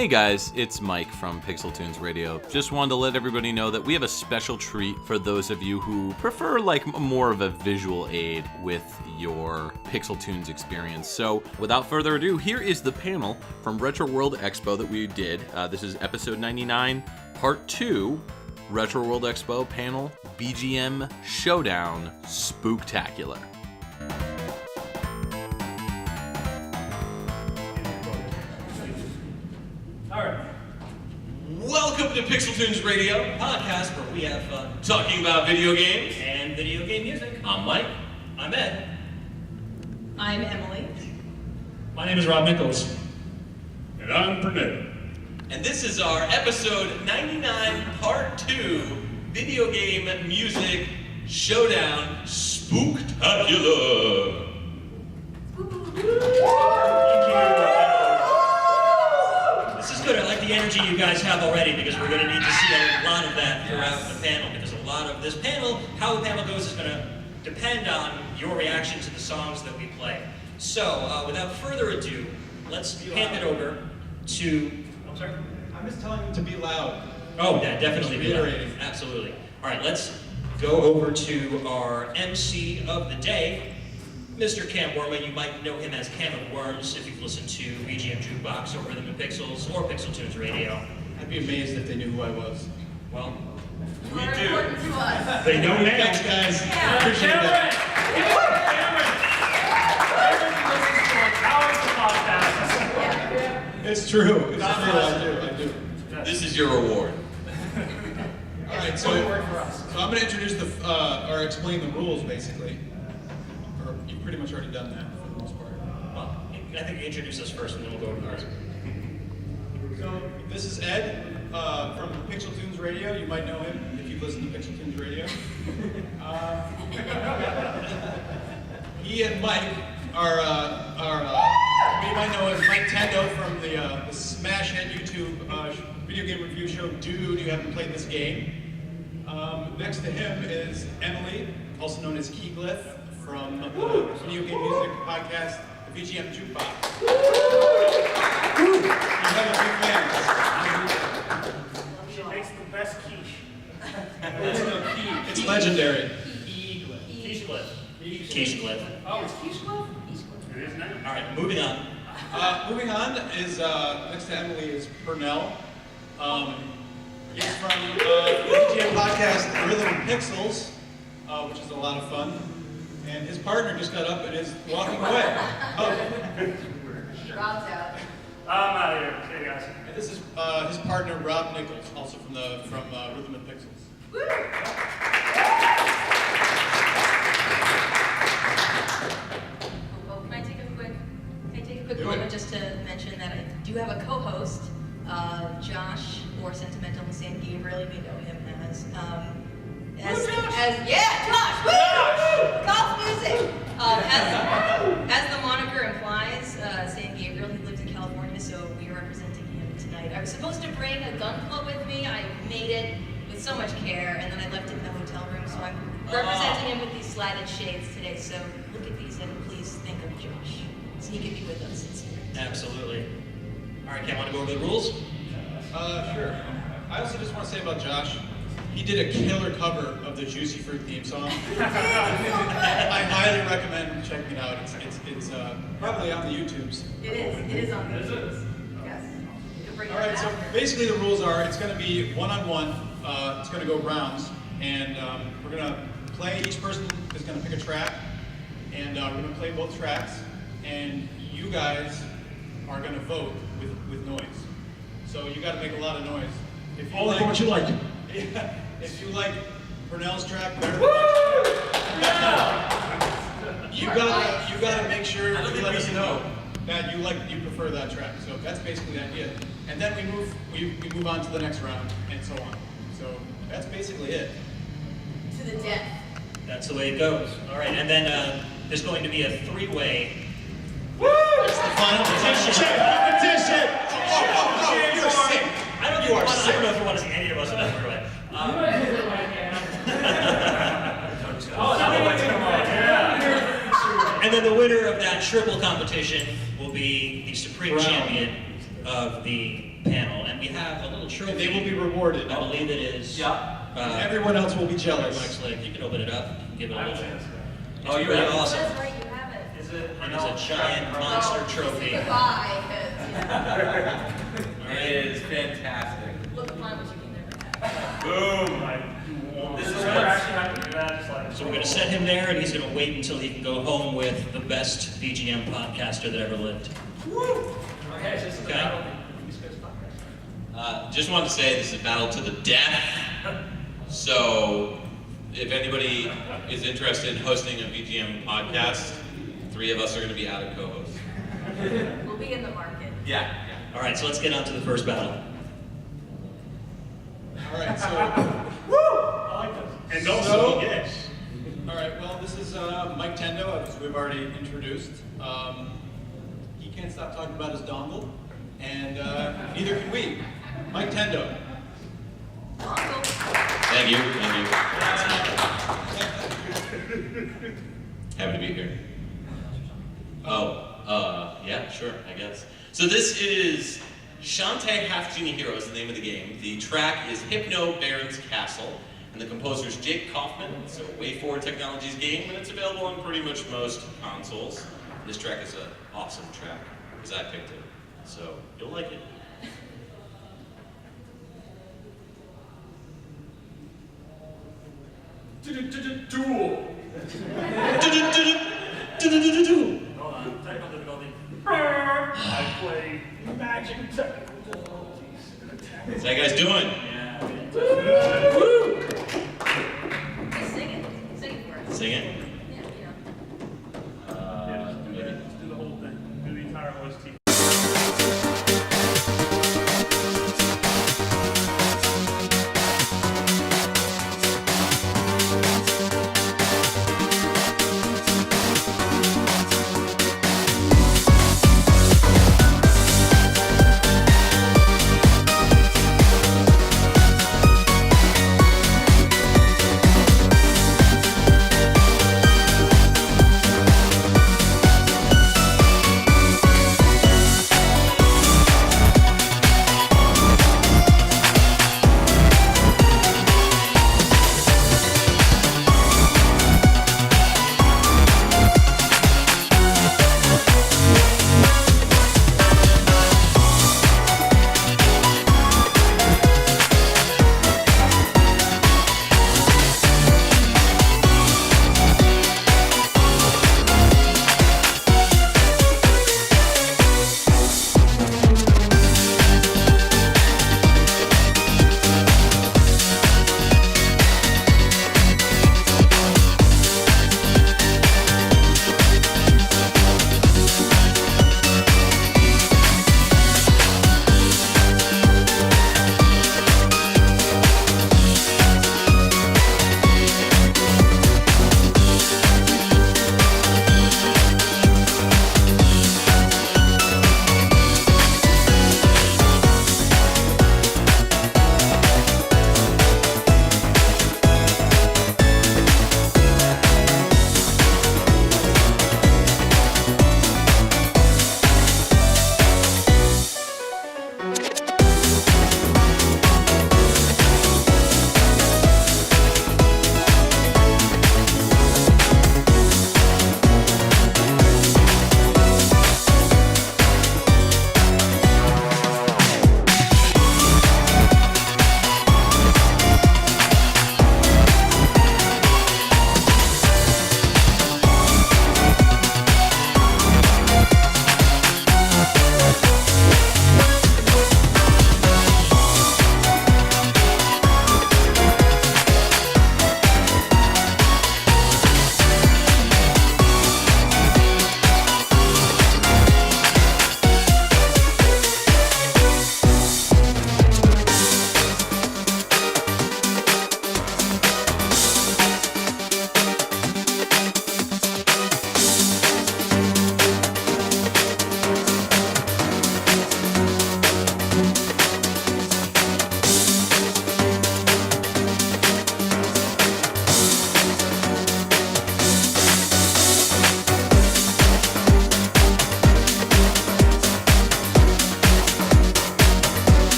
Hey guys, it's Mike from PixelTunes Radio. Just wanted to let everybody know that we have a special treat for those of you who prefer like more of a visual aid with your PixelTunes experience. So without further ado, here is the panel from Retro World Expo that we did. This is episode 99, part 2, Retro World Expo panel, VGM Showdown Spooktacular. Welcome to PixelTunes Radio, podcast where we have fun talking about video games and video game music. I'm Mike. I'm Ed. I'm Emily. My name is Rob Nichols. And I'm Pernell. And this is our episode 99, part 2, video game music showdown spooktacular. This is good. I like the energy you guys have already because we're going to need to see a lot of that throughout the panel, because a lot of this panel, how the panel goes is going to depend on your reaction to the songs that we play. So, without further ado, let's hand it over to... I'm sorry? I'm just telling them to be loud. Oh, yeah, definitely be loud. Reiterating. Absolutely. All right, let's go over to our MC of the day, Mr. Cam Worma. You might know him as Cam of Worms if you've listened to VGM Jukebox or Rhythm and Pixels or PixelTunes Radio. I'd be amazed if they knew who I was. Well, More important to us. They know now. Thanks, guys. Yeah. Appreciate that. It's true. It's true. I do. this is your reward. All right, so I'm going to introduce or explain the rules, basically. Or you've pretty much already done that for the most part. Well, I think you introduce us first and then we'll go over the rest. So this is Ed from PixelTunes Radio. You might know him if you've listened to PixelTunes Radio. He and Mike are you might know him, Mike Tendo from the smash hit YouTube video game review show Dude, You Haven't Played This Game. Next to him is Emily, also known as Keyglyph, from the video game music podcast, the VGM Jukebox. You have a few fans. She makes the best quiche. It's legendary. Keyglyph. Keyglyph. Oh, it's Keyglyph? It is now. All right, moving on. Moving on is, next to Emily is Pernell. He's from the VGM podcast, Rhythm and Pixels, which is a lot of fun. And his partner just got up and is walking away. Rob's out. I'm out of here. Hey, guys. And this is his partner, Rob Nichols, also from Rhythm and Pixels. Woo! Oh, can I take a quick Do moment it. just to mention that I do have a co-host, Josh, or Sentimental San Gabriel. You may know him as Josh. Woo! Golf music. As the moniker implies, San Gabriel, he lives in California, so we are representing him tonight. I was supposed to bring a gun club with me. I made it with so much care, and then I left it in the hotel room, so I'm representing him with these slatted shades today. So look at these and please think of Josh, so he can be with us. Absolutely. All right, Cam, want to go over the rules? Sure. I also just want to say about Josh, he did a killer cover of the Juicy Fruit theme song. I highly recommend checking it out. It's probably on the YouTubes. It is on the YouTube. Yes. You can bring it All right, so after. basically the rules are, it's going to be one-on-one. It's going to go rounds, and we're going to play. Each person is going to pick a track, and we're going to play both tracks, and you guys are going to vote with noise. So you got to make a lot of noise. If you Only what you like. If you like Pernell's track better, you gotta make sure I don't you think let we us can know that you prefer that track. So that's basically the idea. And then we move on to the next round and so on. So that's basically it. To the death. That's the way it goes. All right, and then there's going to be a three-way. It's the final competition. Oh, you're sick. I don't know if you want to see any of us in that three-way. And then the winner of that triple competition will be the supreme champion of the panel, and we have a little trophy. And they will be rewarded. I believe it is. Yeah. Everyone else will be jealous. Mike's like, you can open it up, give it a little. Oh, It's you're pretty right. awesome. That's right, you have it. Is it? It is a giant monster trophy. Goodbye, 'cause, It is fantastic. look upon what you can never have. Boom. This This is is what what- actually happened to that. Just like, So we're going to set him there, and he's going to wait until he can go home with the best VGM podcaster that ever lived. okay, so this is Okay. the battle of the East Coast podcast. Just wanted to say this is a battle to the death. So, if anybody is interested in hosting a VGM podcast, 3 of us are going to be out of co-hosts. We'll be in the market. Yeah. All right, so let's get on to the first battle. All right, so, I like this. And also, So- yes. all right, well, this is Mike Tendo, as we've already introduced. He can't stop talking about his dongle, and neither can we. Mike Tendo. Uncle. Thank you. Happy to be here. Yeah, sure, I guess. So this is Shantae Half Genie Hero is the name of the game. The track is Hypno Baron's Castle, and the composer is Jake Kaufman. It's a WayForward Technologies game, and it's available on pretty much most consoles. This track is an awesome track, because I picked it. So, you'll like it. Duel. Hold on, technical difficulty. I play magic technical difficulties. What's that guys doing? Yeah. Hey, sing it. Sing it for us. Sing it? Yeah, you know. Yeah, just Maybe. do the whole thing. Do the entire OST.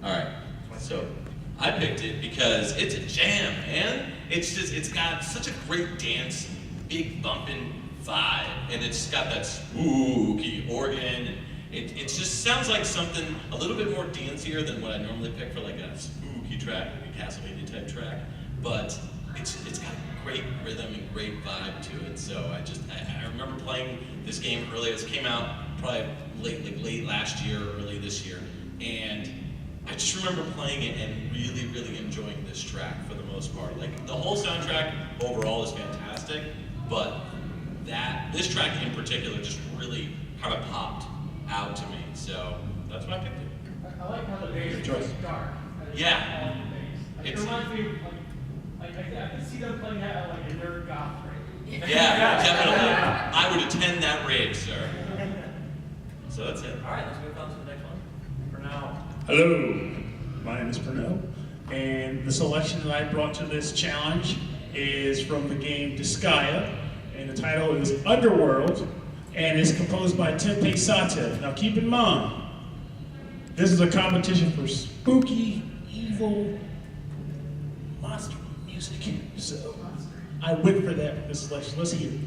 All right, so I picked it because it's a jam, man. It's got such a great dance, big bumping vibe, and it's got that spooky organ. It just sounds like something a little bit more dancier than what I normally pick for like a spooky track, like a Castlevania type track. But it's got great rhythm and great vibe to it. So I remember playing this game early. It came out probably late last year, early this year, and I just remember playing it and really, really enjoying this track for the most part. Like the whole soundtrack overall is fantastic, but this track in particular just really kind of popped out to me. So that's why I picked it. I like how the bass is dark. Yeah. It reminds me of I can see them playing that at like a nerd goth rave. Yeah, definitely. I would attend that rave, sir. So that's it. All right, let's move on to the next one. Pernell. Hello, my name is Pernell, and the selection that I brought to this challenge is from the game Disgaea, and the title is Underworld, and it's composed by Tempe Satev. Now keep in mind, this is a competition for spooky, evil, monster music, so I went for that with this selection. Let's hear it.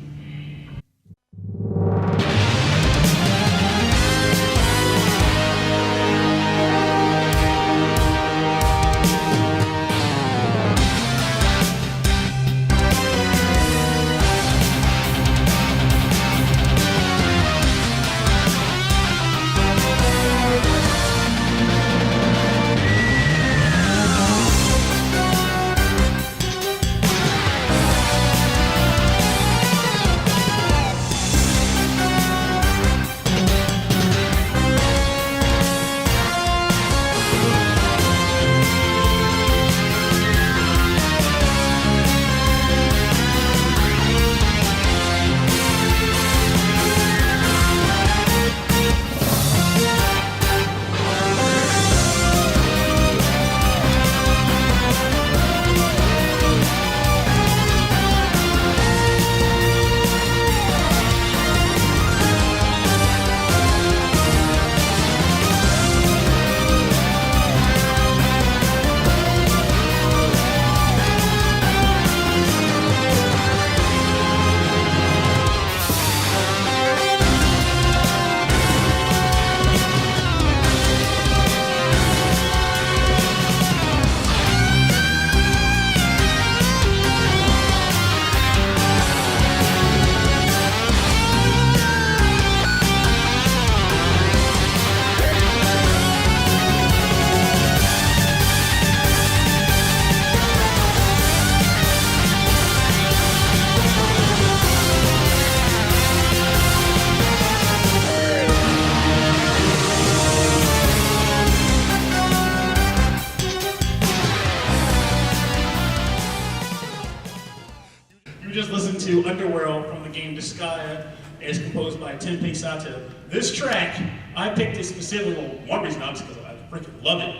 To Underworld from the game Disgaea, and it's composed by Tempe Satev. This track, I picked it specifically, well, one reason obviously because I freaking love it.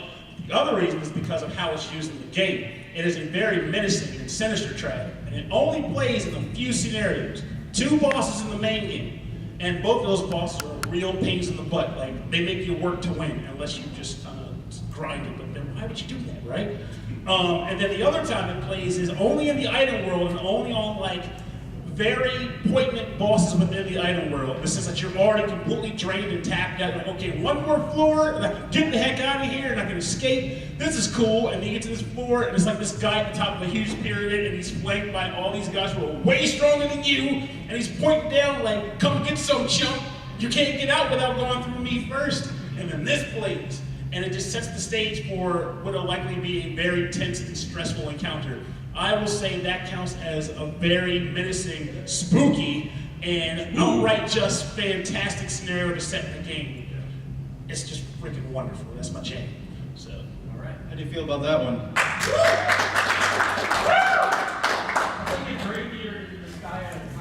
The other reason is because of how it's used in the game. It is a very menacing and sinister track, and it only plays in a few scenarios. 2 bosses in the main game, and both of those bosses are real pains in the butt. Like, they make you work to win, unless you just grind it, but then why would you do that, right? And then the other time it plays is only in the item world, and only on like very poignant bosses within the item world. This is that you're already completely drained and tapped out. Like, okay, one more floor, and I can get the heck out of here, and I can escape. This is cool. And then you get to this floor, and it's like this guy at the top of a huge pyramid, and he's flanked by all these guys who are way stronger than you, and he's pointing down like, come get some chump. You can't get out without going through me first. And then this plays, and it just sets the stage for what will likely be a very tense and stressful encounter. I will say that counts as a very menacing, spooky, and outright just fantastic scenario to set in the game. It's just freaking wonderful. That's my jam. So, all right. How do you feel about that one?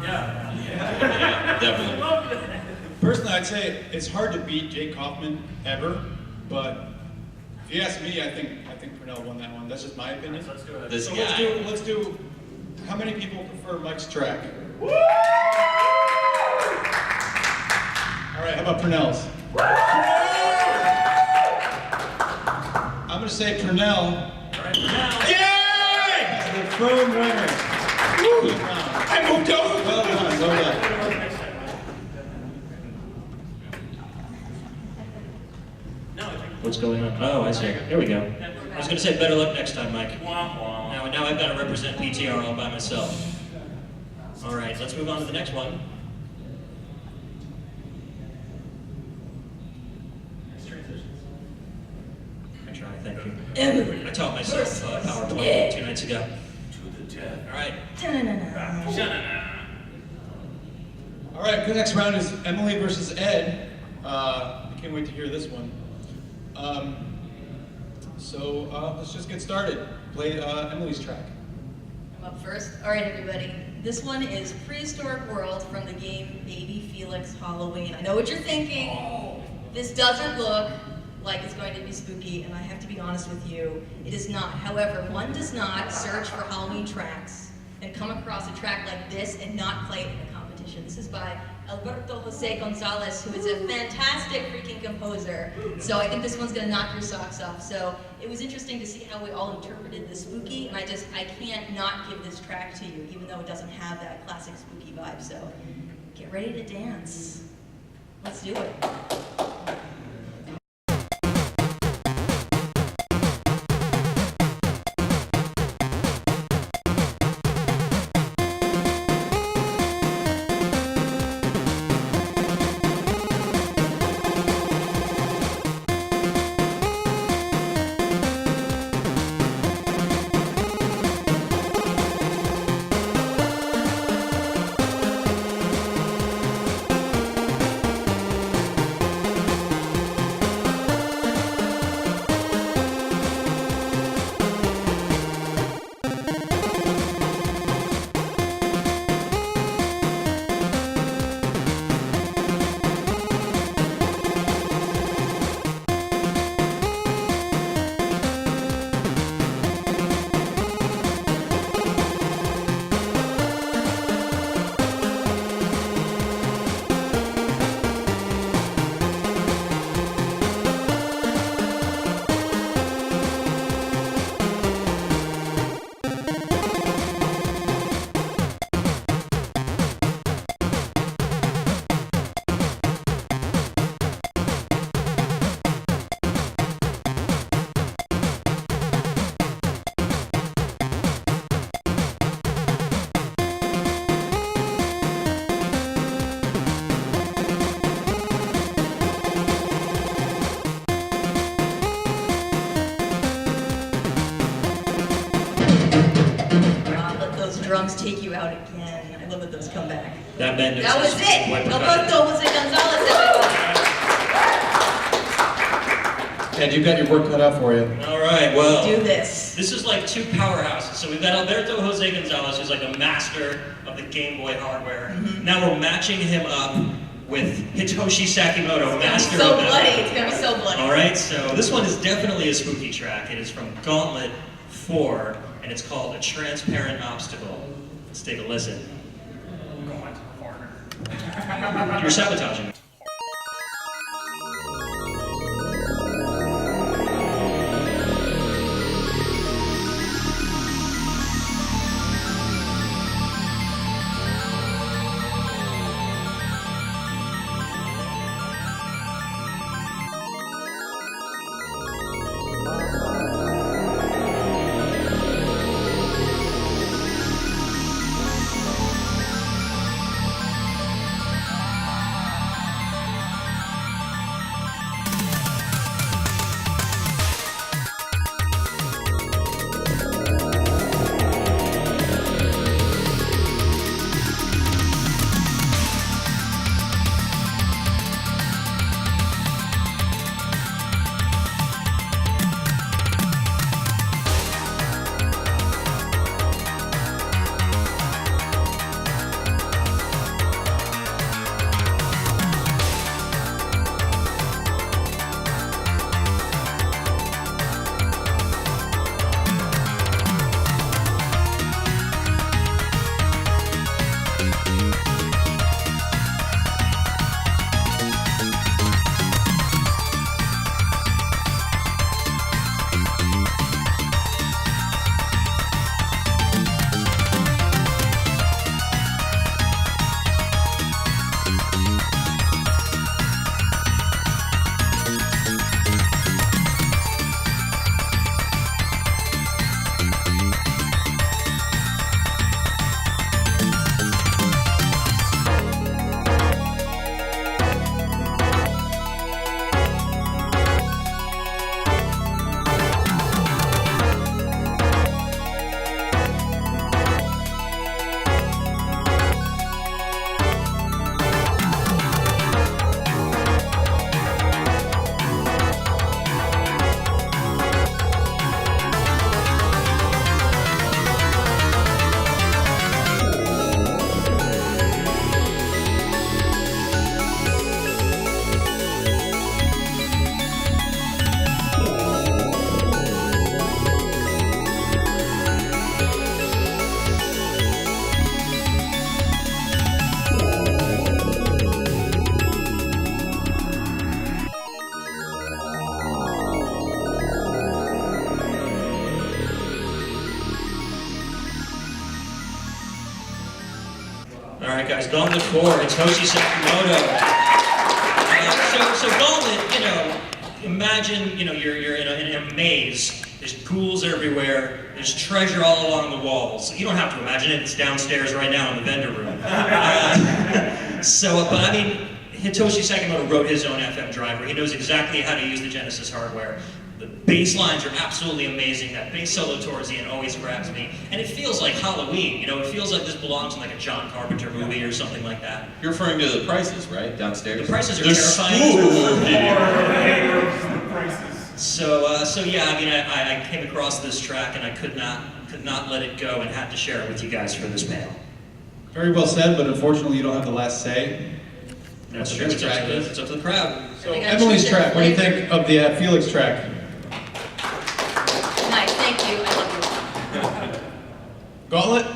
Yeah, definitely. Personally, I'd say it's hard to beat Jake Kaufman ever, but if you ask me, I think Pernell won that one. That's just my opinion. Let's do it. This So guy. let's do. How many people prefer Mike's track? Woo! All right. How about Pernell's? to say Pernell. All right, now. Yay! The firm winner. Woo. I moved over. Well done, well done. What's going on? Oh, I see. There we go. I was going to say better luck next time, Mike. Now I've got to represent PTR all by myself. All right, let's move on to the next one. I try, thank you. I taught myself PowerPoint 2 nights ago. All right. All right, the next round is Emily versus Ed. I can't wait to hear this one. So let's just get started. Play Emily's track. I'm up first. All right, everybody. This one is Prehistoric World from the game Baby Felix Halloween. I know what you're thinking. This doesn't look like it's going to be spooky, and I have to be honest with you, it is not. However, one does not search for Halloween tracks and come across a track like this and not play it in a competition. This is by Alberto Jose Gonzalez, who is a fantastic freaking composer. So I think this one's gonna knock your socks off. So it was interesting to see how we all interpreted the spooky, and I can't not give this track to you, even though it doesn't have that classic spooky vibe. So get ready to dance. Let's do it. Drums take you out again. I love that those come back. That was it. Alberto Jose Gonzalez, everyone. Ed, you've got your work cut out for you. All right, well. Do this. This is like two powerhouses. So we've got Alberto Jose Gonzalez, who's like a master of the Game Boy hardware. Now we're matching him up with Hitoshi Sakimoto, master so of bloody. It's gonna be so bloody. All right, so this one is definitely a spooky track. It is from Gauntlet 4, and it's called A Transparent Obstacle. Let's take a listen. You're sabotaging. right, guys, Gauntlet 4, Hitoshi Sakamoto. So Gauntlet, you know, imagine, you know, you're in a maze. There's ghouls everywhere. There's treasure all along the walls. You don't have to imagine it. It's downstairs right now in the vendor room. But I mean, Hitoshi Sakamoto wrote his own FM driver. He knows exactly how to use the Genesis hardware. The bass lines are absolutely amazing. That bass solo towards the end always grabs me. And it feels like Halloween, you know, it feels like this belongs in like a John Carpenter movie or something like that. You're referring to the prices, right? Downstairs? The prices are They're terrifying. So yeah, I mean, I came across this track and I could not let it go and had to share it with you guys for this panel. Very well said, but unfortunately you don't have the last say. That's true. It's up to the crowd. So Emily's track, what do you think of the Felix track? Nice, thank you. I love you. Gauntlet?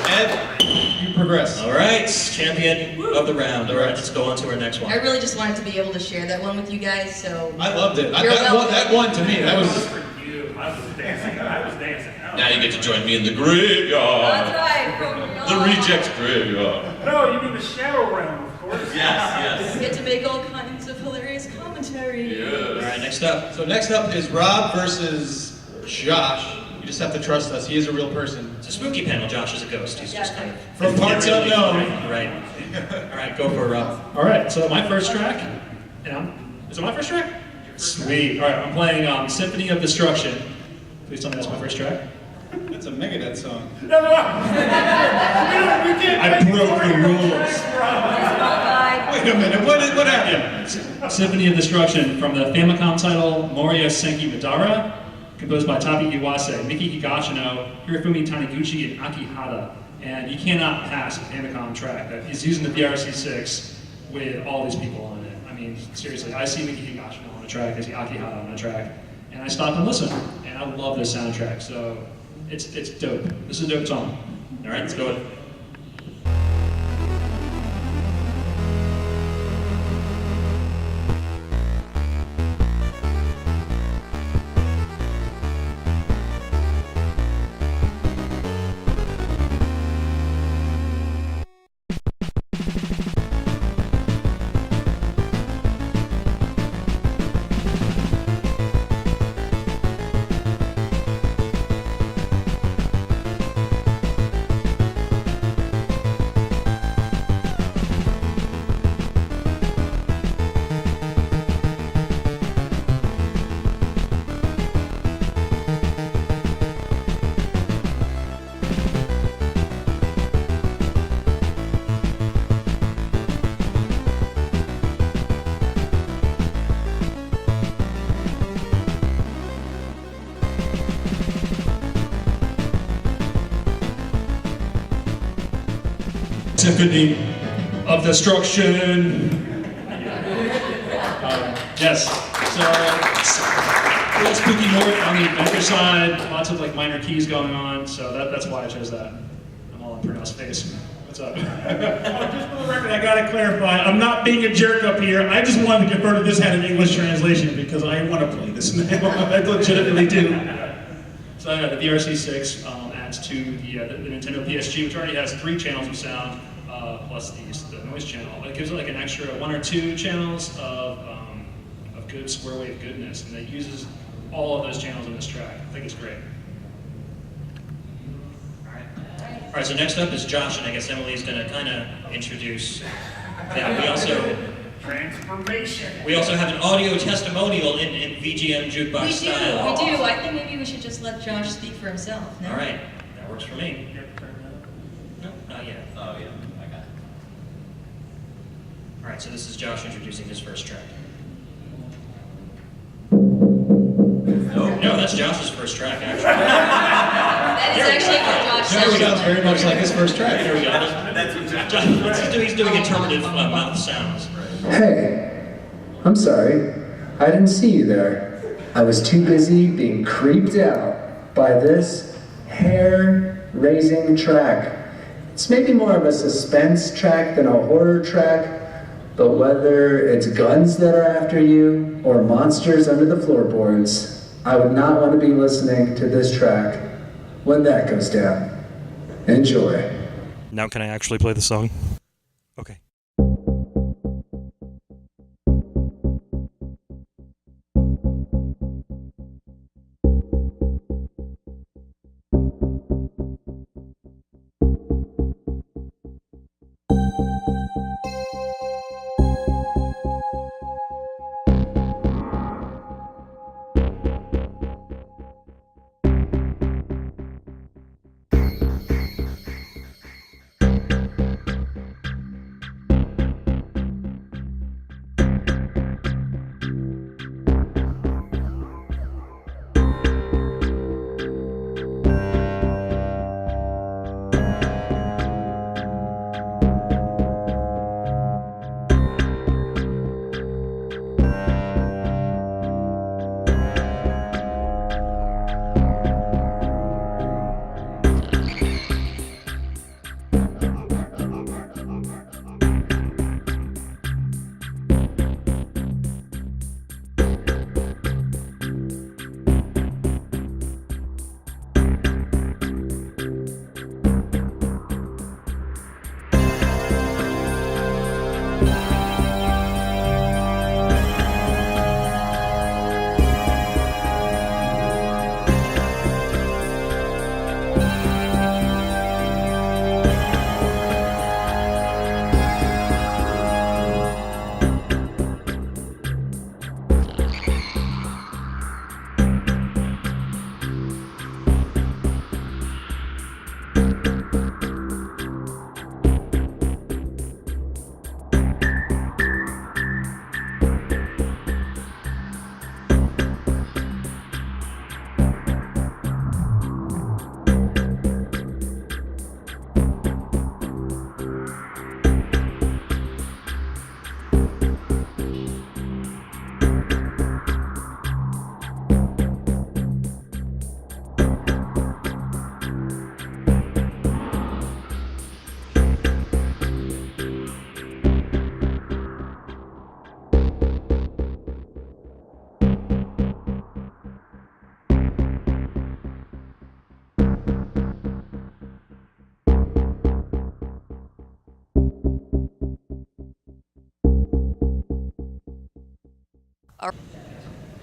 Ed, you progress. All right, champion of the round. All right, let's go on to our next one. I really just wanted to be able to share that one with you guys, so. I loved it. You're welcome. That one to me, that was... For you, I was dancing. Now you get to join me in the graveyard. That's right, from The reject graveyard. No, you mean the shadow realm, of course. Yes. Get to make all kinds of hilarious commentary. All right, next up. So next up is Rob versus Josh. You just have to trust us. He is a real person. It's a spooky panel. Josh is a ghost. He's just kind of From parts unknown. Right. All right, go for it, Rob. All right, so my first track, is it my first track? Sweet. All right, I'm playing Symphony of Destruction. Please tell me that's my first track. That's a Megadeth song. No. I broke the rules. Wait a minute, what happened? Symphony of Destruction from the Famicom title Moria Senki Madara, composed by Tabi Iwase, Miki Higashino, Hirofumi Taniguchi, and Akihata. And you cannot pass a Famicom track that is using the BRC6 with all these people on it. I mean, seriously, I see Miki Higashino on a track, I see Akihata on a track, and I stop and listen. And I love this soundtrack, so it's dope. This is a dope song. All right, let's go with it. Symphony of Destruction. Yes. So, real spooky north on the adventure side. Lots of like minor keys going on. So that's why I chose that. I'm all in Pernell's face. What's up? Just for the record, I gotta clarify. I'm not being a jerk up here. I just wanted to confirm that this had an English translation because I want to play this now. I legitimately do. So yeah, the VRC6 adds to the Nintendo PSG, which already has 3 channels of sound, plus the noise channel. It gives it like an extra 1 or 2 channels of good square wave goodness, and it uses all of those channels in this track. I think it's great. All right, so next up is Josh, and I guess Emily's going to kind of introduce that. Transformation. We also have an audio testimonial in VGM Jukebox style. We do. I think maybe we should just let Josh speak for himself. No? All right, that works for me. No, not yet. Oh, yeah, I got it. All right, so this is Josh introducing his first track. No, that's Josh's first track, actually. That is actually what Josh That said. sounds very much like his first track. There we go. He's doing interpretive mouth sounds. Hey, I'm sorry. I didn't see you there. I was too busy being creeped out by this hair-raising track. It's maybe more of a suspense track than a horror track, but whether it's guns that are after you or monsters under the floorboards, I would not want to be listening to this track when that goes down. Enjoy. Now can I actually play the song? Okay.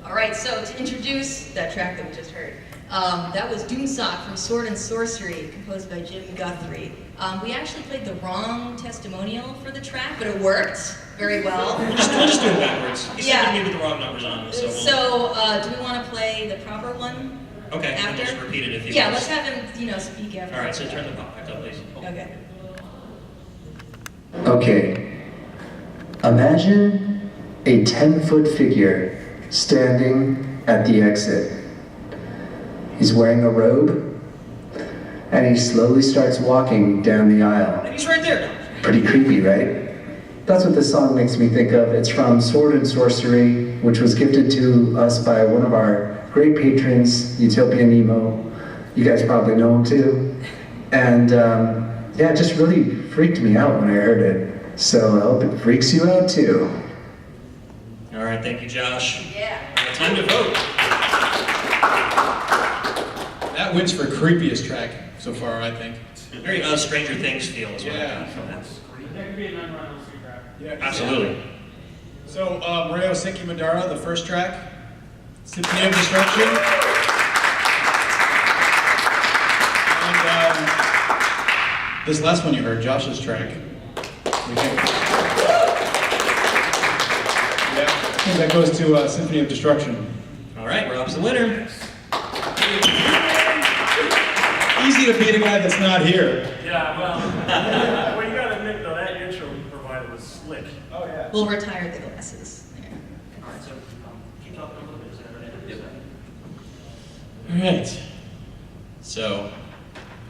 All right, so to introduce that track that we just heard, that was Doomsock from Sword and Sorcery, composed by Jim Guthrie. We actually played the wrong testimonial for the track, but it worked very well. We'll just do it backwards. He said me with the wrong numbers on them, so do we want to play the proper one? Okay, after? just repeat it if you Yeah, want. let's have him, speak after. All right, so turn the pop back up, please. Okay. Okay. Imagine a 10-foot figure standing at the exit. He's wearing a robe, and he slowly starts walking down the aisle. And he's right there. Pretty creepy, right? That's what this song makes me think of. It's from Sword and Sorcery, which was gifted to us by one of our great patrons, Utopian Nemo. You guys probably know him too. And yeah, it just really freaked me out when I heard it. So I hope it freaks you out too. All right, thank you, Josh. Yeah. Time to vote. That wins for creepiest track so far, I think. Very Stranger Things feel as well. Yeah. That could be an unrunable street track. Yeah, Absolutely. So, Reo Senki Madara, the first track, Symphony of Destruction. And this last one you heard, Josh's track. I think that goes to Symphony of Destruction. All right, Rob's the winner. Easy to beat a guy that's not here. Yeah, well, you gotta admit though, that intro you provided was slick. Oh yeah. We'll retire the glasses. There. All right, so keep talking a little bit. Is that right? All right. So,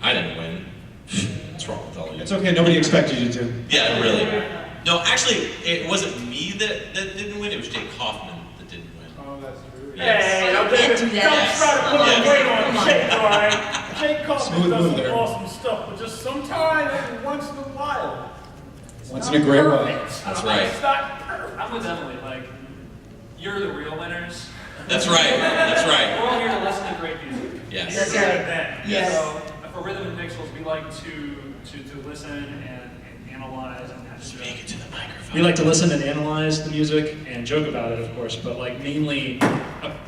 I didn't win. What's wrong with all of you? It's okay, nobody expected you to. Yeah, really. No, actually, it wasn't me that didn't win. It was Jake Kaufman that didn't win. Oh, that's true. Hey, You can't do that. don't try to put Yes. a weight on Come on. Jake, all right? Jake Kaufman Smooth does move some there. awesome stuff, but just sometimes, every once in a while, Once in a great while. That's right. It's not perfect. I'm with Emily, you're the real winners. That's right. That's We're right. all here to listen to great music. Yes. That's You said right. that. Yes. So I for Rhythm and Pixels, we like to listen and analyze and have Speak into the microphone. We like to listen and analyze the music and joke about it, of course, but like mainly,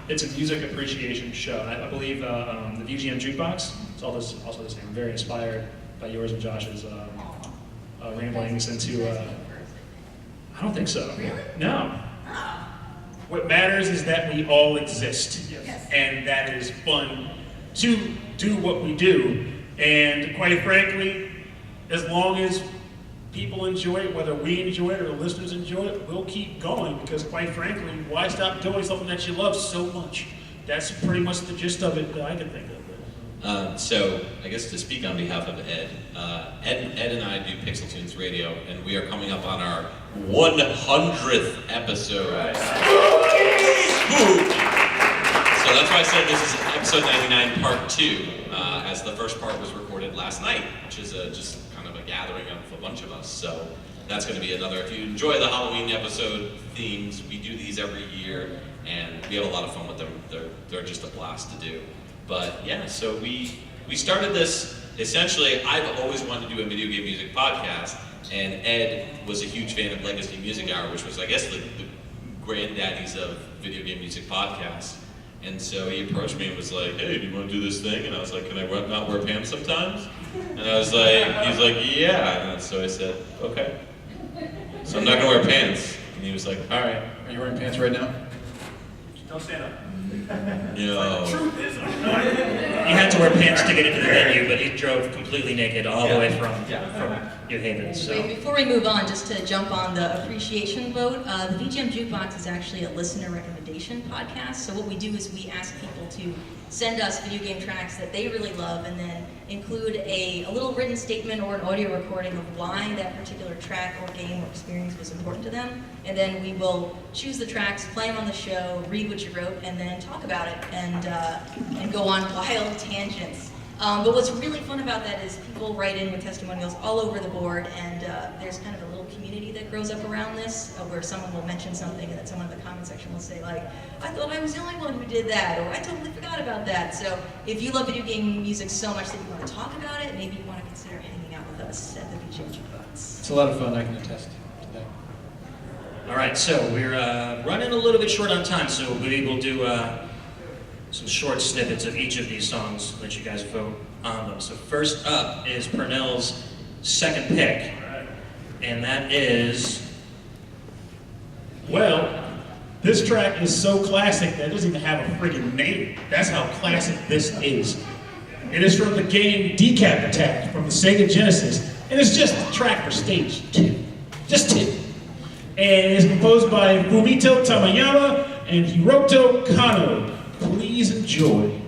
it's a music appreciation show. I believe the VGM Jukebox is also the same. I'm very inspired by yours and Josh's ramblings into. I don't think so. Really? No. What matters is that we all exist, and that is fun to do what we do. And quite frankly, as long as people enjoy it, whether we enjoy it or the listeners enjoy it, we'll keep going, because quite frankly, why stop doing something that you love so much? That's pretty much the gist of it that I can think of. So, I guess to speak on behalf of Ed, Ed and I do PixelTunes Radio, and we are coming up on our 100th episode. Spooky! So that's why I said this is episode 99, part 2, as the first part was recorded last night, which is just kind of a gathering of a bunch of us. So that's going to be another. If you enjoy the Halloween episode themes, we do these every year, and we have a lot of fun with them. They're just a blast to do. But yeah, so we started this, essentially, I've always wanted to do a video game music podcast, and Ed was a huge fan of Legacy Music Hour, which was, I guess, the granddaddies of video game music podcasts. And so he approached me and was like, hey, do you want to do this thing? And I was like, can I not wear pants sometimes? And I was like, he was like, yeah. And so I said, okay. So I'm not going to wear pants. And he was like, all right. Are you wearing pants right now? Don't stand up. Yo. Truth is, He had to wear pants to get into the venue, but he drove completely naked all the way from New Haven. So. Wait, before we move on, just to jump on the appreciation vote, the VGM Jukebox is actually a listener recommendation podcast. So what we do is we ask people to send us video game tracks that they really love, and then include a little written statement or an audio recording of why that particular track or game or experience was important to them. And then we will choose the tracks, play them on the show, read what you wrote, and then talk about it and go on wild tangents. But what's really fun about that is people write in with testimonials all over the board, and there's kind of a little community that grows up around this, where someone will mention something and then someone in the comment section will say like, I thought I was the only one who did that, or I totally forgot about that. So if you love video game music so much that you want to talk about it, maybe you want to consider hanging out with us at the VGM Jukebox. It's a lot of fun, I can attest to that. All right, so we're running a little bit short on time, so we will do some short snippets of each of these songs, let you guys vote on them. So first up is Pernell's second pick, and that is... Well, this track is so classic that it doesn't even have a friggin' name. That's how classic this is. It is from the game Decap Attack from the Sega Genesis, and it's just a track for stage 2. Just 2. And it's composed by Fumito Tamayama and Hiroto Kano. Please enjoy.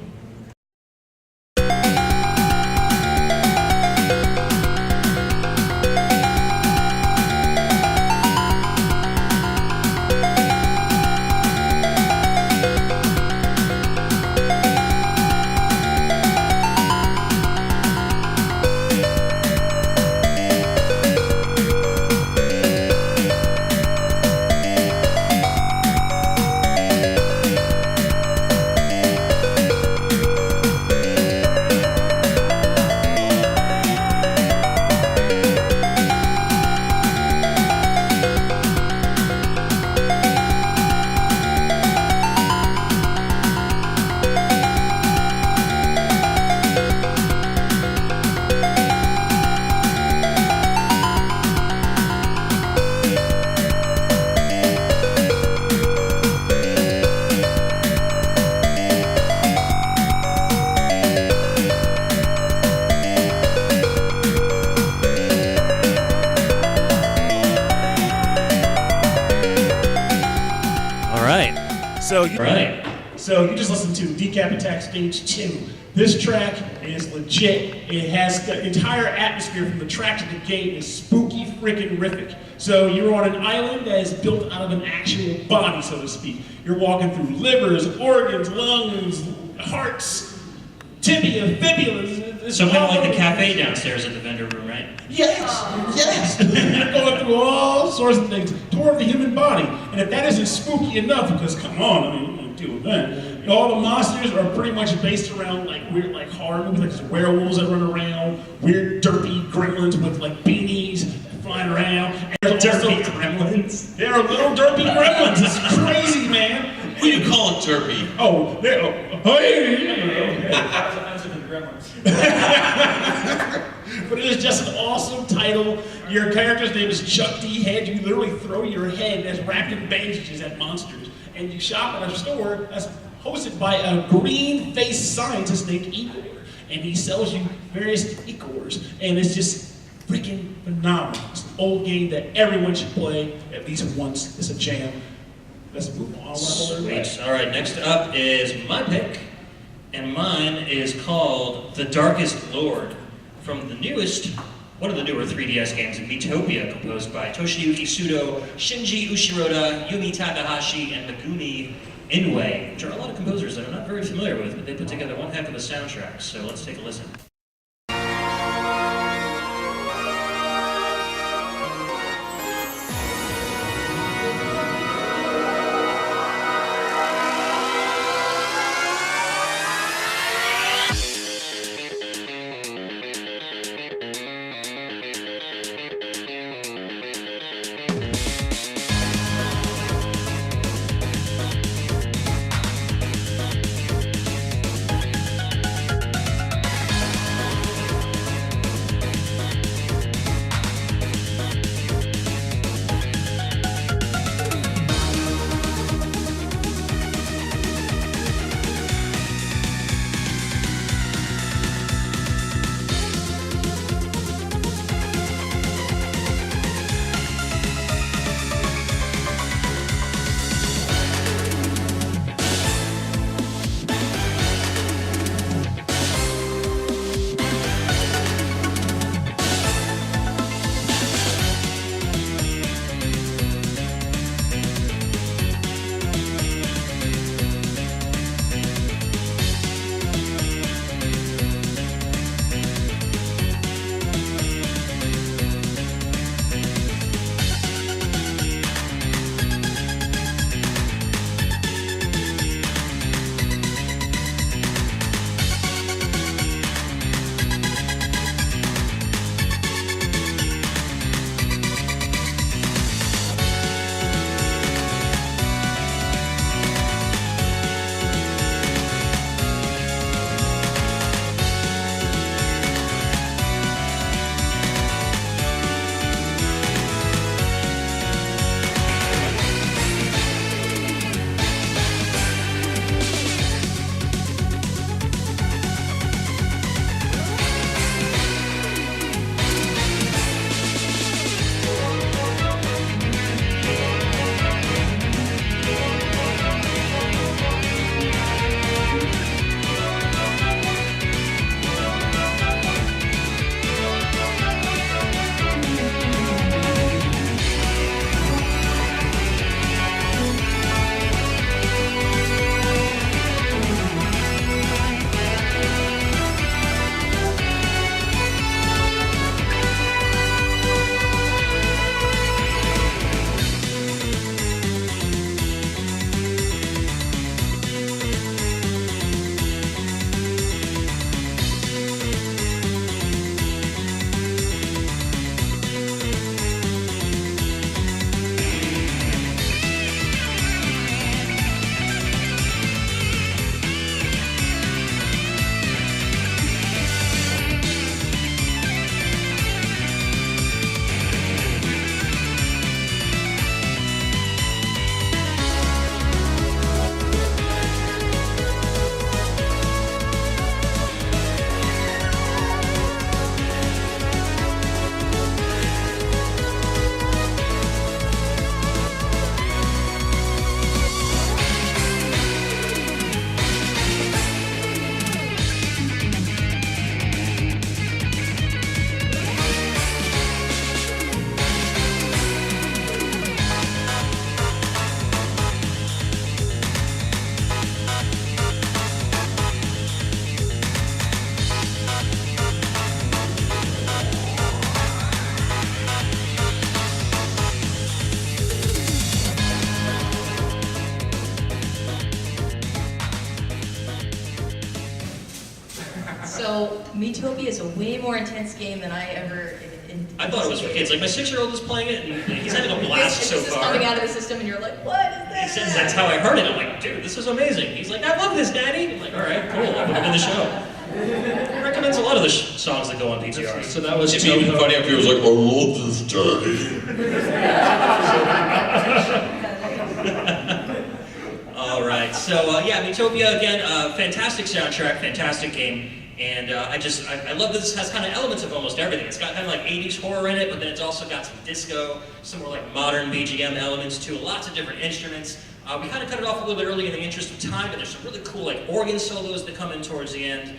So you just listened to Decap Attack Stage 2. This track is legit. It has the entire atmosphere from the track to the game is spooky freaking rific. So you're on an island that is built out of an actual body, so to speak. You're walking through livers, organs, lungs, hearts, tibia, fibulas. So kind of like the cafe downstairs at the vendor room, right? Yes. You're going through all sorts of things toward the human body. And if that isn't spooky enough, because come on, I mean, deal with that. All the monsters are pretty much based around like weird, like horror movies, like there's werewolves that run around, weird derpy gremlins with like beanies flying around. And there's Derpy gremlins? There are little derpy gremlins. It's crazy, man. What do you call it, derpy? Oh, there. Oh, hey. That's offensive to the gremlins. But it is just an awesome title. Your character's name is Chuck D. Head. You literally throw your head that's wrapped in bandages at monsters. And you shop at a store that's hosted by a green-faced scientist named Igor. And he sells you various Igors. And it's just freaking phenomenal. It's an old game that everyone should play at least once. It's a jam. Let's move on. Sweet. All right, next up is my pick. And mine is called The Darkest Lord, from the newest, one of the newer 3DS games, Miitopia, composed by Toshiyuki Sudo, Shinji Ushiroda, Yumi Takahashi, and Megumi Inoue, which are a lot of composers that I'm not very familiar with, but they put together one heck of a soundtrack, so let's take a listen. So, Metopia is a way more intense game than I ever I thought it was for kids. Like, my 6-year-old is playing it, and he's having a blast so This is far. coming out of the system, and you're like, what is He this? says that's how I heard it. I'm like, dude, this is amazing. He's like, I love this, Daddy. I'm like, all right, cool. I'll put him in the show. He recommends a lot of the songs that go on PTR. So that was It'd be even funny if he was like, I love this, Daddy. All right, so yeah, Metopia again, fantastic soundtrack, fantastic game, and I love that this has kind of elements of almost everything. It's got kind of like 80s horror in it, but then it's also got some disco, some more like modern VGM elements too, lots of different instruments. We kind of cut it off a little bit early in the interest of time, but there's some really cool like organ solos that come in towards the end.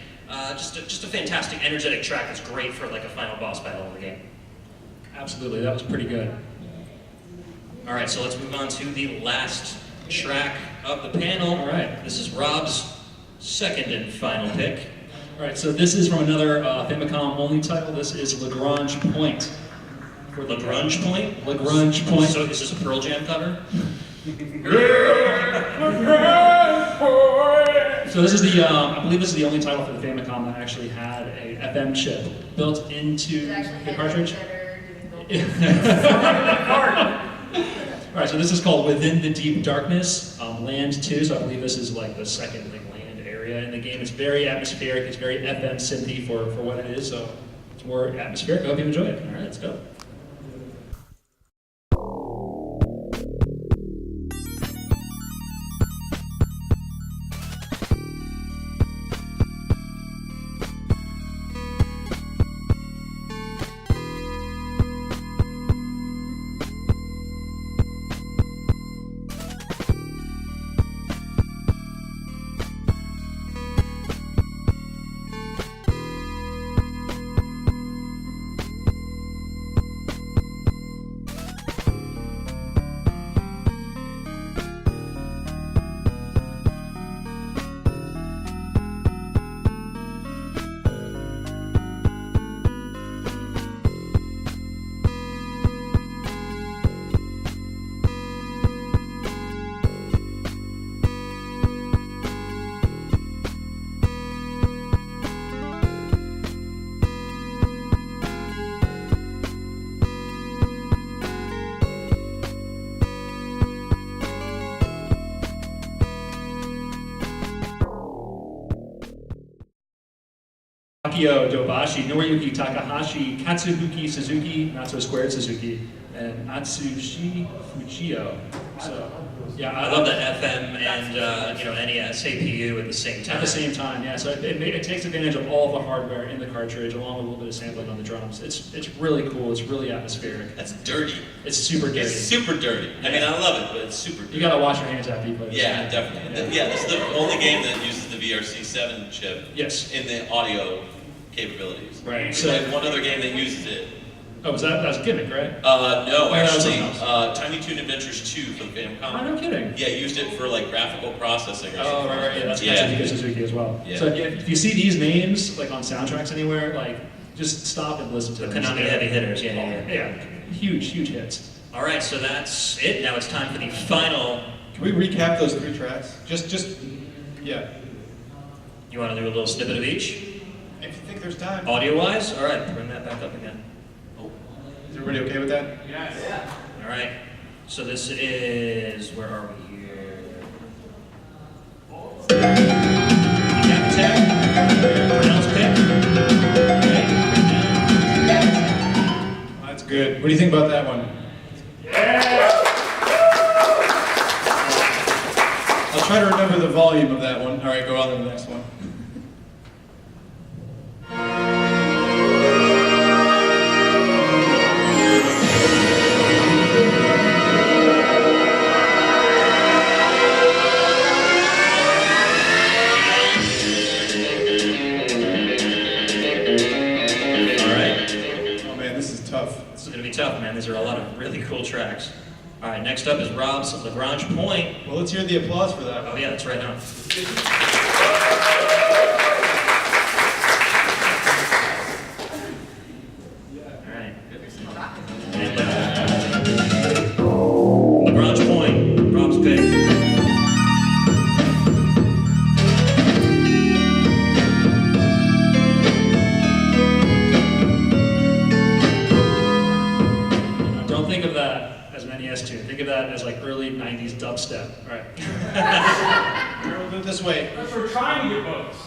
Just a fantastic, energetic track that's great for like a final boss battle of the game. Absolutely, that was pretty good. All right, so let's move on to the last track of the panel. All right. This is Rob's second and final pick. All right, so this is from another Famicom only title. This is Lagrange Point. Lagrange Point? Lagrange Point. So is this a Pearl Jam cover? So this is the, I believe this is the only title for the Famicom that actually had a FM chip built into the cartridge. All right, so this is called Within the Deep Darkness, Land 2. So I believe this is like the second like land area in the game. It's very atmospheric. It's very FM synthy for what it is. So it's more atmospheric. I hope you enjoy it. All right, let's go. Akio Dobashi, Noriyuki Takahashi, Katsubuki Suzuki, not so squared Suzuki, and Atsushi Fujio. So, yeah, I love that FM and NES APU at the same time. At the same time, yeah. So it takes advantage of all the hardware in the cartridge, along with a little bit of sampling on the drums. It's really cool. It's really atmospheric. That's dirty. It's super dirty. It's super dirty. I mean, I love it, but it's super dirty. You gotta wash your hands after you play this. Yeah, definitely. Yeah, this is the only game that uses the VRC7 chip. Yes. In the audio capabilities. Right. There's So like one other game that uses it. Oh, that's a gimmick, right? No, actually, that was Tiny Toon Adventures 2 for the Famicom. Oh, no kidding. Yeah, used it for like graphical processing or Oh, something. right, yeah, that's Katsubuki Suzuki as well. Yeah. So if you see these names like on soundtracks anywhere, like just stop and listen to them. Konami heavy hitters, yeah. Yeah, huge hits. All right, so that's it. Now it's time for the final. Can we recap those 3 tracks? Yeah. You want to do a little snippet of each? If you think there's time. Audio-wise? All right, bring that back up again. Is everybody okay with that? Yes. Yeah. All right, so this is, where are we here? Pernell's pick. That's good. What do you think about that one? I'll try to remember the volume of that one. All right, go on to the next one. Tough, man. These are a lot of really cool tracks. All right, next up is Rob's Lagrange Point. Well, let's hear the applause for that. Oh yeah, that's right now. All right. Lagrange Point, Rob's pick. this way. That's for trying to get votes.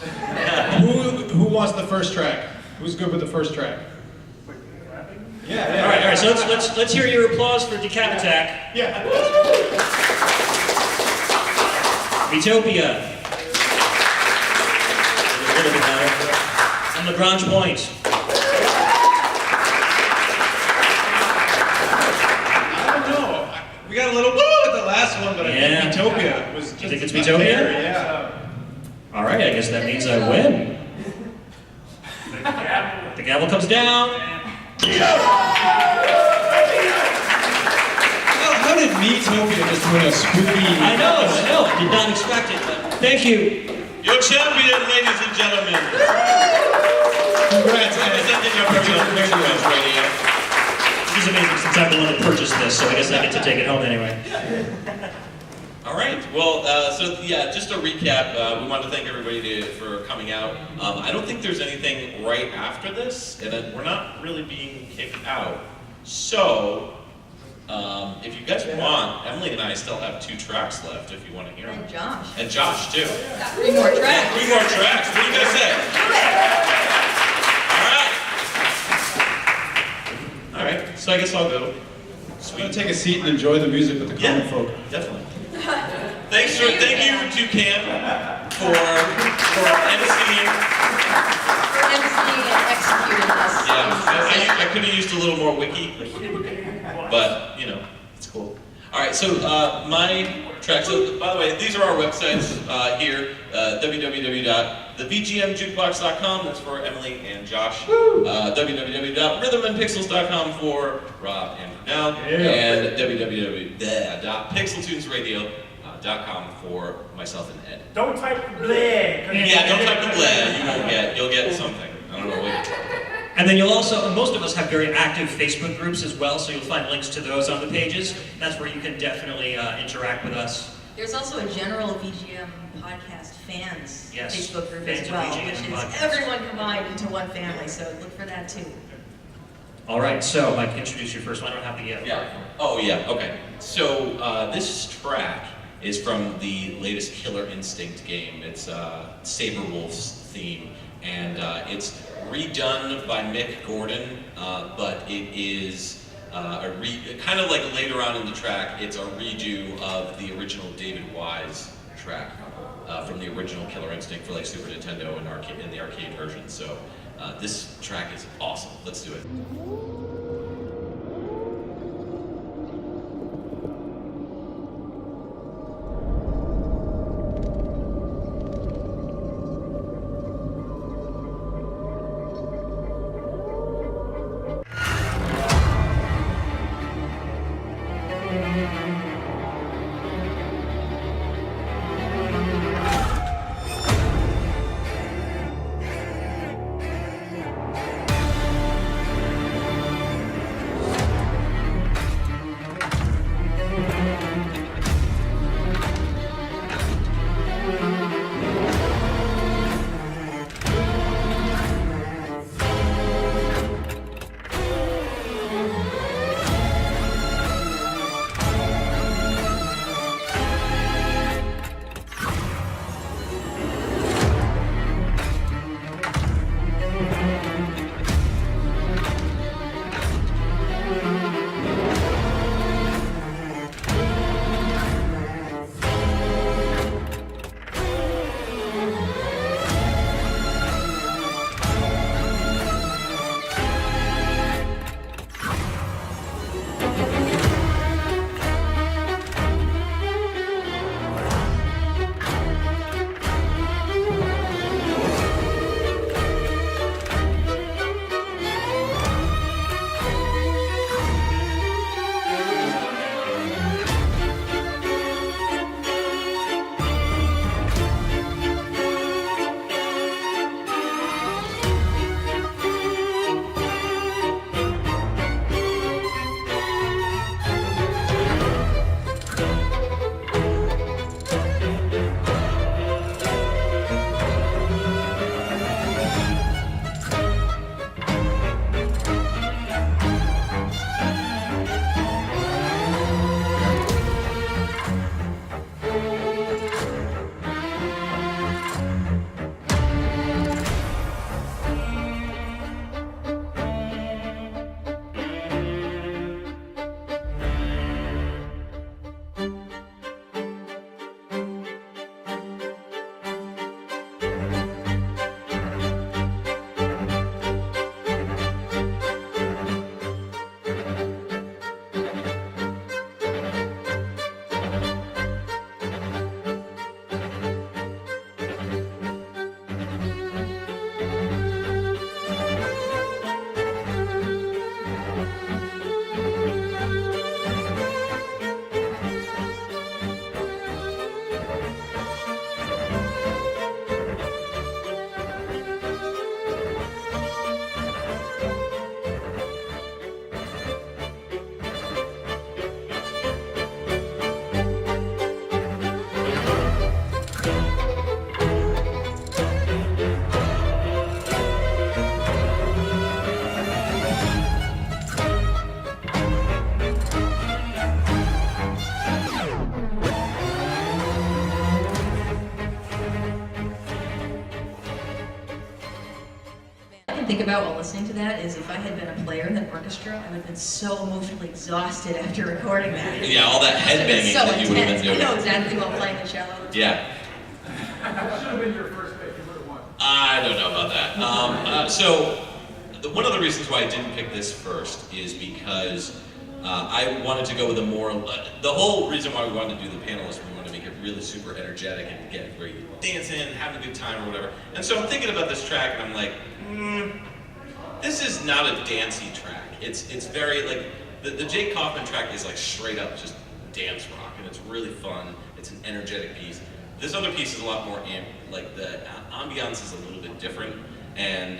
Who wants the first track? Who's good with the first track? Yeah. All right. So let's hear your applause for Decap Attack. Yeah. Utopia. A little bit better. And Lagrange Point. I don't know. We got a little woo at the last one, but I think Utopia was just. You think it's about Utopia? there, yeah. All right, I guess that means I win. The gavel comes down. How did Metopia just win a spooky? I know. Did not expect it, but thank you. Your champion, ladies and gentlemen. Congrats, Representing your Pixels Radio. This is amazing since I'm the one that purchased this, so I guess I get to take it home anyway. All right. Well, just a recap. We wanted to thank everybody for coming out. I don't think there's anything right after this, and we're not really being kicked out. So, if you guys want, Emily and I still have 2 tracks left. If you want to hear them. And Josh. And Josh too. Got 3 more tracks. 3 more tracks. What do you guys say? All right. So I guess I'll go. I'm gonna take a seat and enjoy the music with the common folk. Definitely. Thank you to Cam for emceeing. For emceeing and executing this. Yeah, I could have used a little more wiki, but it's cool. All right, so my track. So by the way, these are our websites here: www.thevgmjukebox.com. That's for Emily and Josh. www.rhythmandpixels.com for Rob and Pernell, and www.pixeltunesradio.com for myself and Ed. Don't type bleh. Yeah, don't type the bleh. You'll get something. I don't know what. And then you'll also, most of us have very active Facebook groups as well, so you'll find links to those on the pages. That's where you can definitely interact with us. There's also a general VGM podcast fans Facebook group fans as well, of VGM which is Podcasts. everyone combined into one family, so look for that too. All right, so Mike, introduce your first one. I don't have the Okay. So this track is from the latest Killer Instinct game. It's Saberwolf's theme, and it's redone by Mick Gordon, but it is kind of like later on in the track, it's a redo of the original David Wise track from the original Killer Instinct for like Super Nintendo and in the arcade version. So this track is awesome. Let's do it. think about while listening to that is if I had been a player in that orchestra, I would have been so emotionally exhausted after recording that. Yeah, all that headbanging so that you would have been intense. doing. I know exactly while playing the cello. Yeah. That should have been your first pick. You would have won. I don't know about that. One of the reasons why I didn't pick this first is because I wanted to go with a more, the whole reason why we wanted to do the panelists, we wanted to make it really super energetic and get where you dancing, having a good time or whatever. And so I'm thinking about this track and I'm like, this is not a dancey track. It's very like, the Jake Kaufman track is like straight up just dance rock and it's really fun. It's an energetic piece. This other piece is a lot more, like the ambiance is a little bit different. And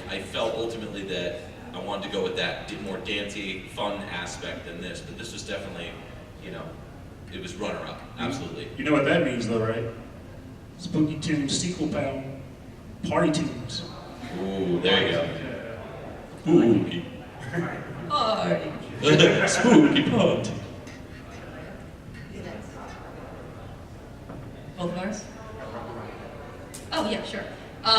I felt ultimately that I wanted to go with that more dancey, fun aspect than this, but this was definitely, you know, it was runner-up, absolutely. You know what that means though, right? Spooky Tunes sequel panel, Party Tunes. Ooh, there you go. Spooky. Party. Spooky party. Both of ours? Oh yeah, sure.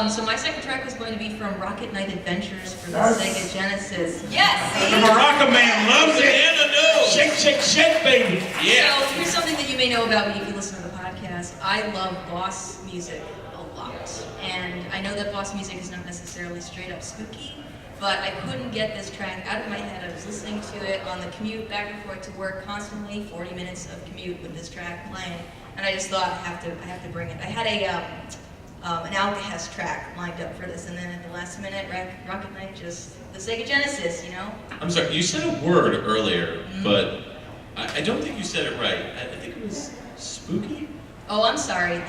So my second track was going to be from Rocket Knight Adventures for the Sega Genesis. Yes! See? Baraka Man loves it! Anna knows! Shake, shake, shake, baby! Yeah! So here's something that you may know about me if you listen to the podcast. I love boss music a lot. And I know that boss music is not necessarily straight up spooky, but I couldn't get this track out of my head. I was listening to it on the commute back and forth to work constantly, 40 minutes of commute with this track playing. And I just thought I have to bring it. I had an Alcahest track lined up for this, and then at the last minute, Rocket Knight just, the Sega Genesis, you know? I'm sorry, you said a word earlier, but I don't think you said it right. I think it was spooky? Oh, I'm sorry,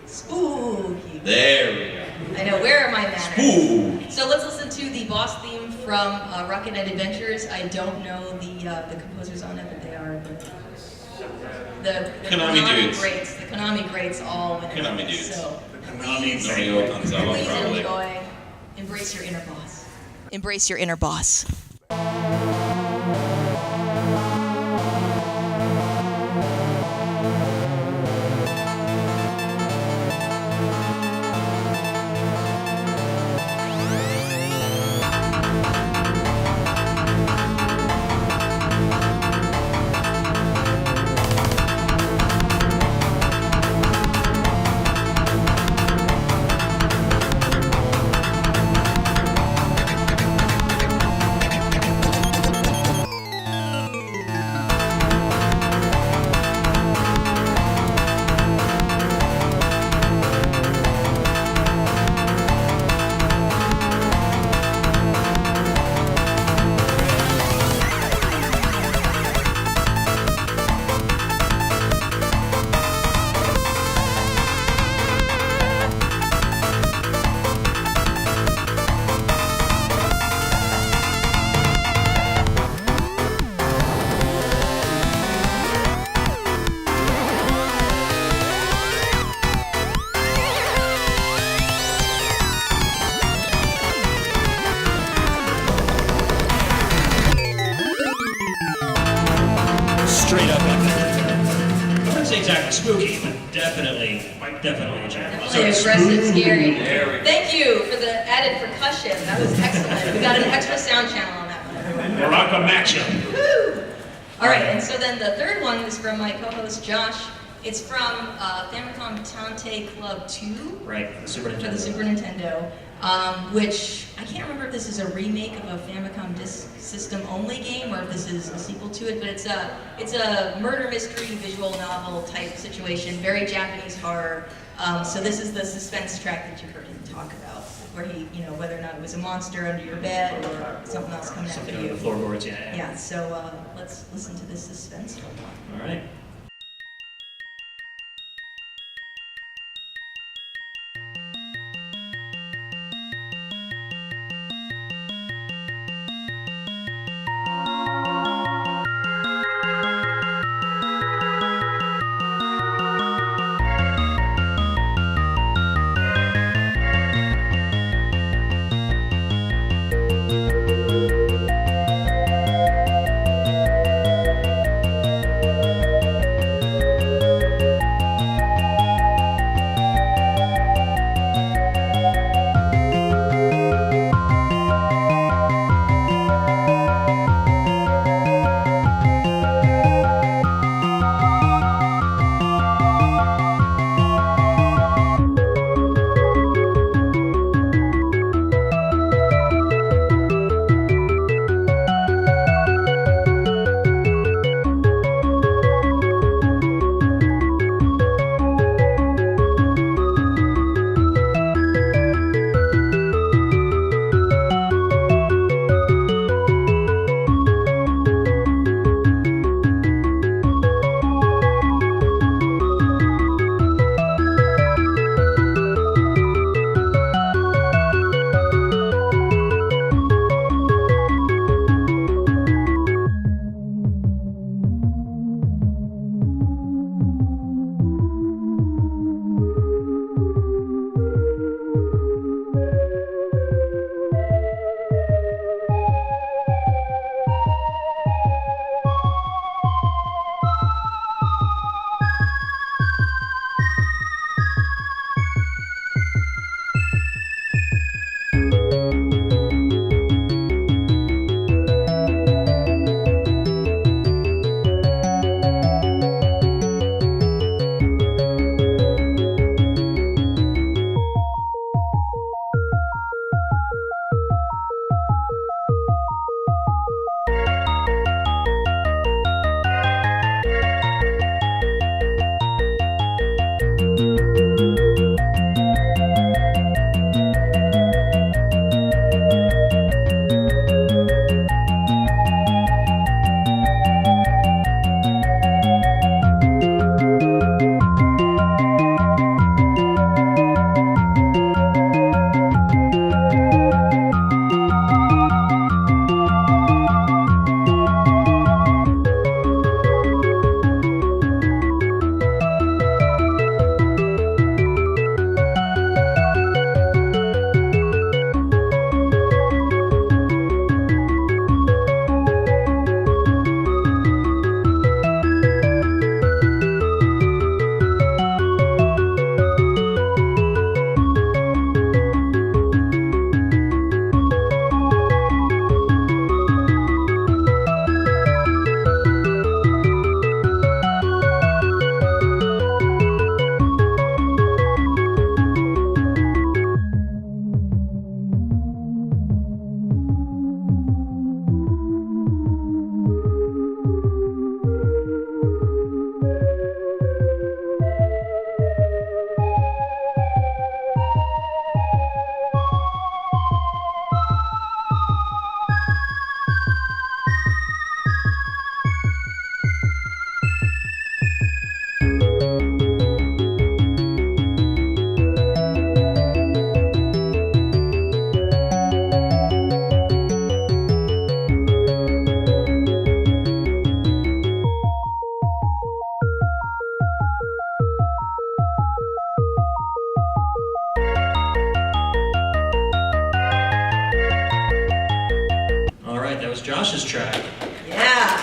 spooky. There we go. I know, where are my manners? Spooky. So let's listen to the boss theme from Rocket Knight Adventures. I don't know the composers on it, but they are the Konami dudes. greats. The Konami greats all went in. Konami dudes. So Please enjoy. Embrace your inner boss. Embrace your inner boss. Spooky, but definitely a jam. Definitely aggressive, scary. Thank you for the added percussion. That was excellent. We got an extra sound channel on that one. Baraka Matcha. Woo! All right, and so then the third one is from my co-host Josh. It's from Famicom Tante Club 2. Right, for the Super Nintendo. For the Super Nintendo, which I can't remember if this is a remake of a Famicom Disk System only game or if this is a sequel to it, but it's a murder mystery visual novel type situation, very Japanese horror. So this is the suspense track that you heard him talk about, where he, you know, whether or not it was a monster under your bed or something else coming after Something you. on the floorboards, yeah. Yeah, so let's listen to this suspense. All right. Josh's track. Yeah.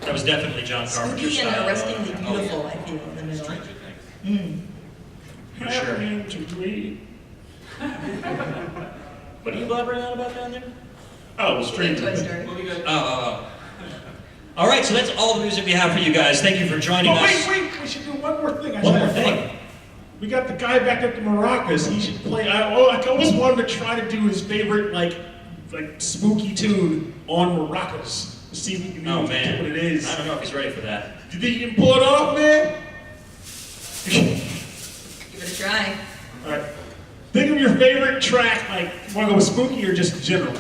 That was definitely John Carpenter's Spooky and style. arrestingly beautiful, I feel, in the middle. For sure. To breathe. What are you blabbering on about down there? Oh, Stranger Toy Things. Story. Oh. All right, so that's all the music we have for you guys. Thank you for joining us. Wait, we should do one more thing. One more thing. We got the guy back at the maracas. He should play. I always wanted to try to do his favorite like spooky tune on maracas. To see if we can Oh what man, it is. I don't know if he's ready for that. Do you think you can pull it off, man? Give it a try. All right. Think of your favorite track. Like, want to go with spooky or just general?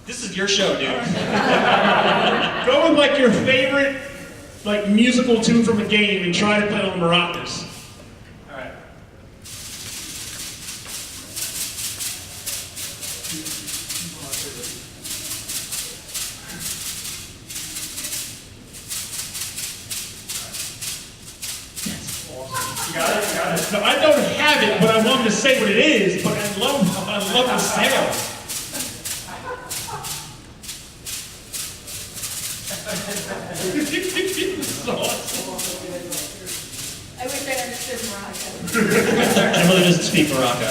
This is your show, dude. Go with like your favorite like musical tune from a game and try to play on the maracas. All right. You got it? You got it? No, I don't have it, but I wanted to say what it is. But I love the sound. So awesome. I wish I understood Morocco. Emily doesn't speak Morocco.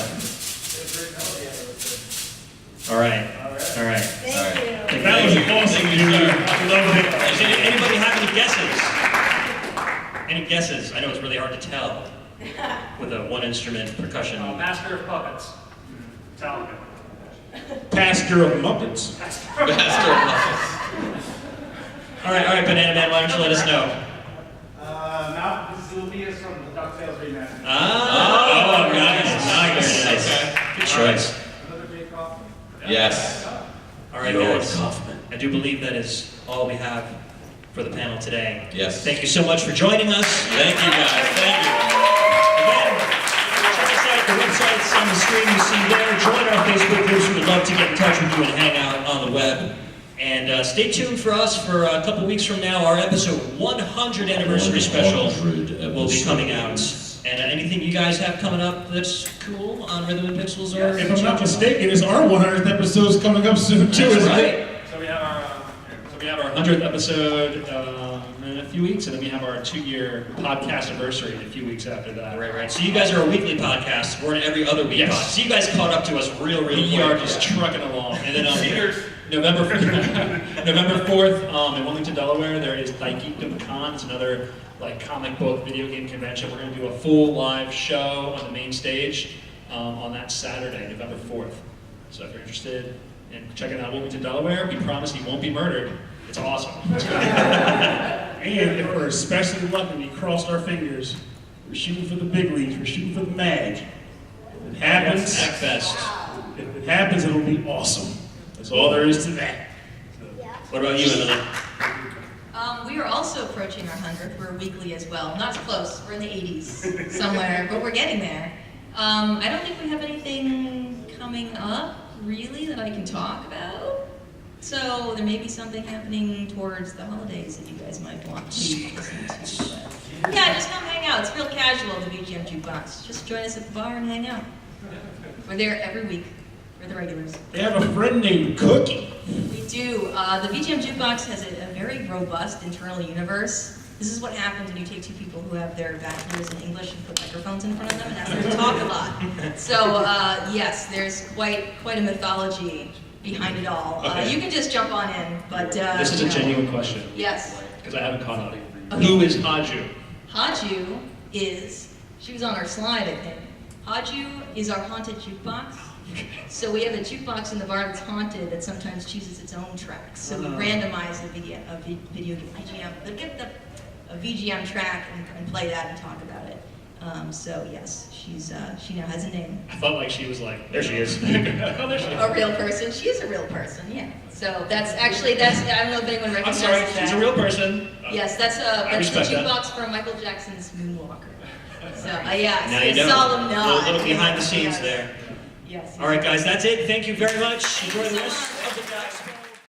All right. Thank you. That was awesome, dude. I love it. Does anybody have any guesses? Any guesses? I know it's really hard to tell with a one-instrument percussion. Master of Puppets. Metallica. Pastor of Muppets. All right, Banana Man, why don't you let us know? Mouth Zillius from the DuckTales remaster. Oh, nice. Good choice. Another Jake Kaufman. Yes. All right, guys. I do believe that is all we have for the panel today. Yes. Thank you so much for joining us. Thank you, guys. Thank you. Again, check us out at the websites on the screen you see there. Join our Facebook groups. We would love to get in touch with you and hang out on the web. And stay tuned for us for a couple weeks from now. Our episode 100 anniversary special will be coming out. And anything you guys have coming up that's cool on Rhythm and Pixels? Or If I'm not mistaken, it's our 100th episode coming up soon too, That's isn't right. it? So we have our 100th episode in a few weeks, and then we have our 2-year podcast anniversary in a few weeks after that. Right. So you guys are a weekly podcast. We're an every other week Yes. podcast. So you guys caught up to us real We quick. are just trucking along. And then November 4th in Wilmington, Delaware, there is Geekdom Con. It's another like comic book video game convention. We're going to do a full live show on the main stage on that Saturday, November 4th. So if you're interested in checking out Wilmington, Delaware, we promise you won't be murdered. It's awesome. And if we're especially lucky, we crossed our fingers. We're shooting for the big leagues. We're shooting for the mag. If it happens, Hackfest. if it happens, it'll be awesome. That's all there is to that. What about you, Emily? We are also approaching our 100th. We're weekly as well. Not close. We're in the 80s somewhere, but we're getting there. I don't think we have anything coming up, really, that I can talk about. So there may be something happening towards the holidays that you guys might want to listen to. Yeah, just come hang out. It's real casual, the VGM Jukebox. Just join us at the bar and hang out. We're there every week. We're the regulars. They have a friend named Cookie. We do. The VGM Jukebox has a very robust internal universe. This is what happens when you take two people who have their bachelors in English and put microphones in front of them and ask them to talk a lot. So yes, there's quite a mythology behind it all. Okay. You can just jump on in, but This is a genuine question, Yes. because I haven't caught up. Okay. Who is Haju? Haju is, she was on our slide, I think. Haju is our haunted jukebox. So we have a jukebox in the bar that's haunted that sometimes chooses its own tracks. So we randomize a VGM track and play that and talk about it. So yes, she now has a name. I felt like she was like, there she is. Oh, there she is. A real person. She is a real person, yeah. So that's I don't know if anyone I'm recognizes sorry, that. she's a real person. Yes, that's the respect that. jukebox from Michael Jackson's Moonwalker. So yeah, Now you it's know. solemn A nod. little behind the scenes Yes. there. Yes. All right, guys, that's it. Thank you very much. Enjoy the rest of the guys.